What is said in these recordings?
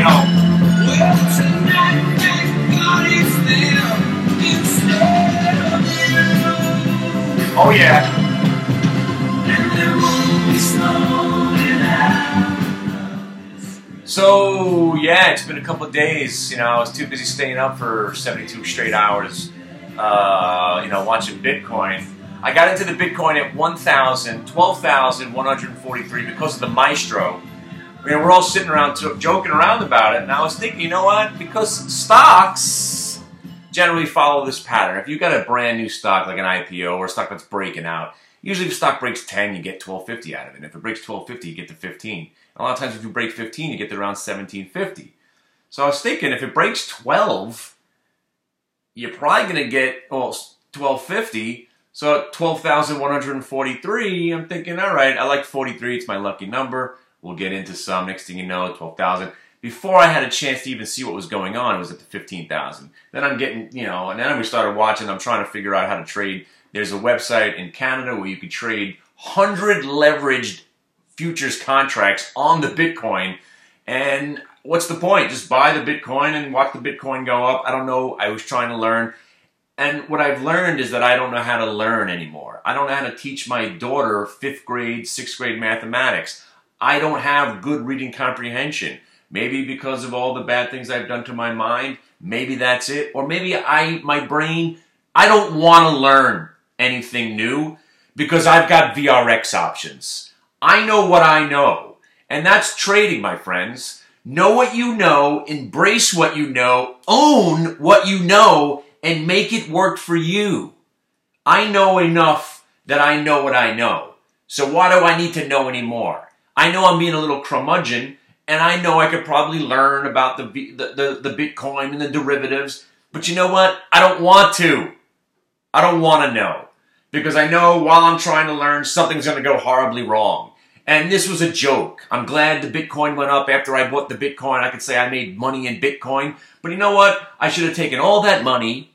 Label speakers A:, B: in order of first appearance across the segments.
A: home. Oh yeah. So yeah, it's been a couple of days. You know, I was too busy staying up for 72 straight hours. You know, watching Bitcoin. I got into the Bitcoin at 12,143 because of the Maestro. You know, we're all sitting around joking around about it, and I was thinking, you know what? Because stocks generally follow this pattern. If you've got a brand new stock like an IPO or a stock that's breaking out, usually if the stock breaks 10, you get 1250 out of it. And if it breaks 1250, you get to 15. And a lot of times if you break 15, you get to around 1750. So I was thinking, if it breaks 12, you're probably going to get, well, 1250. So at 12,143, I'm thinking, all right, I like 43. It's my lucky number. We'll get into some. Next thing you know, 12,000. Before I had a chance to even see what was going on, it was at the 15,000. Then I'm getting, you know, and then we started watching. I'm trying to figure out how to trade. There's a website in Canada where you can trade 100 leveraged futures contracts on the Bitcoin. And what's the point? Just buy the Bitcoin and watch the Bitcoin go up. I don't know. I was trying to learn. And what I've learned is that I don't know how to learn anymore. I don't know how to teach my daughter 5th grade, 6th grade mathematics. I don't have good reading comprehension. Maybe because of all the bad things I've done to my mind. Maybe that's it. Or maybe my brain, I don't want to learn anything new because I've got VRX options. I know what I know. And that's trading, my friends. Know what you know, embrace what you know, own what you know, and make it work for you. I know enough that I know what I know. So why do I need to know anymore? I know I'm being a little curmudgeon, and I know I could probably learn about the Bitcoin and the derivatives, but you know what? I don't want to. I don't want to know. Because I know while I'm trying to learn, something's going to go horribly wrong. And this was a joke. I'm glad the Bitcoin went up after I bought the Bitcoin. I could say I made money in Bitcoin. But you know what? I should have taken all that money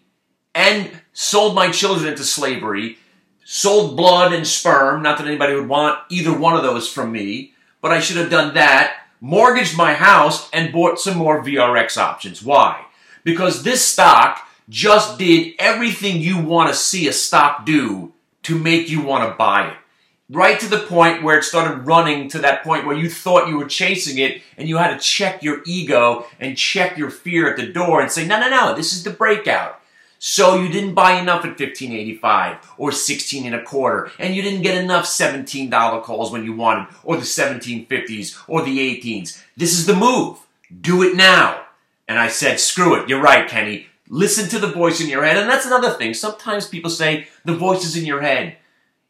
A: and sold my children into slavery, sold blood and sperm, not that anybody would want either one of those from me, but I should have done that, mortgaged my house, and bought some more VRX options. Why? Because this stock just did everything you want to see a stock do to make you want to buy it. Right to the point where it started running to that point where you thought you were chasing it and you had to check your ego and check your fear at the door and say, no, no, no, this is the breakout. So you didn't buy enough at $15.85 or $16.25, and you didn't get enough $17 calls when you wanted, or the 1750s or the 18s. This is the move. Do it now. And I said, screw it. You're right, Kenny. Listen to the voice in your head. And that's another thing. Sometimes people say the voice is in your head.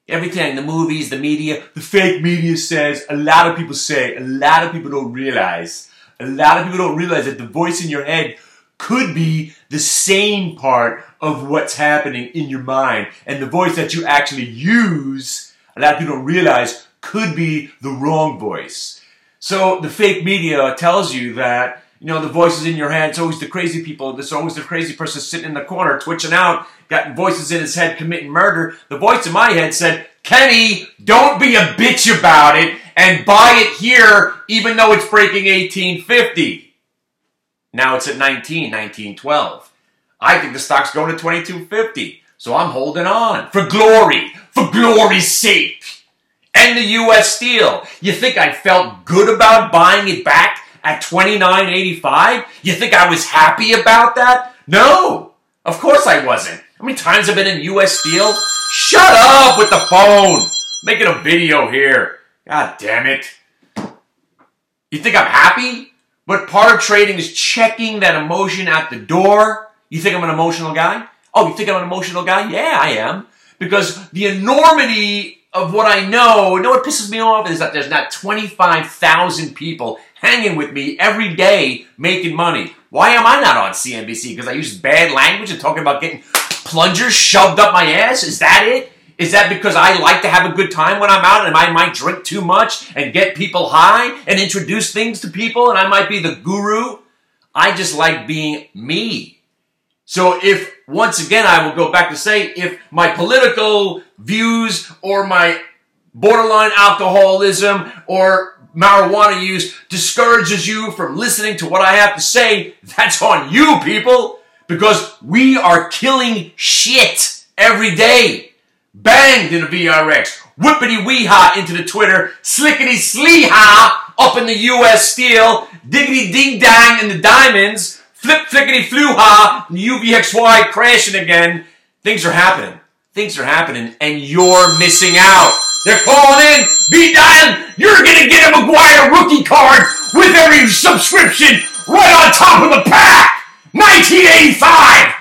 A: Everything, the movies, the media, the fake media says, a lot of people say, a lot of people don't realize. A lot of people don't realize that the voice in your head could be the same part of what's happening in your mind. And the voice that you actually use, a lot of people don't realize, could be the wrong voice. So the fake media tells you that, you know, the voices in your head, it's always the crazy people, there's always the crazy person sitting in the corner, twitching out, got voices in his head committing murder. The voice in my head said, Kenny, don't be a bitch about it and buy it here even though it's breaking 1850. Now it's at 1912. I think the stock's going to 2250. So I'm holding on for glory's sake. And the U.S. Steel. You think I felt good about buying it back at $29.85? You think I was happy about that? No, of course I wasn't. How many times I've been in U.S. Steel? Shut up with the phone. I'm making a video here. God damn it. You think I'm happy? But part of trading is checking that emotion at the door. You think I'm an emotional guy? Oh, you think I'm an emotional guy? Yeah, I am. Because the enormity of what I know, you know what pisses me off is that there's not 25,000 people hanging with me every day making money. Why am I not on CNBC? Because I use bad language and talking about getting plungers shoved up my ass? Is that it? Is that because I like to have a good time when I'm out and I might drink too much and get people high and introduce things to people and I might be the guru? I just like being me. So if, once again, I will go back to say, if my political views or my borderline alcoholism or marijuana use discourages you from listening to what I have to say, that's on you, people, because we are killing shit every day. Banged in the VRX, whippity-wee-ha into the Twitter, slickety-slee-ha up in the U.S. Steel, diggity-ding-dang in the Diamonds, flip-flickety-flew-ha, the UVXY crashing again. Things are happening. Things are happening, and you're missing out. They're calling in, B-Dial, you're going to get a McGuire rookie card with every subscription right on top of the pack. 1985.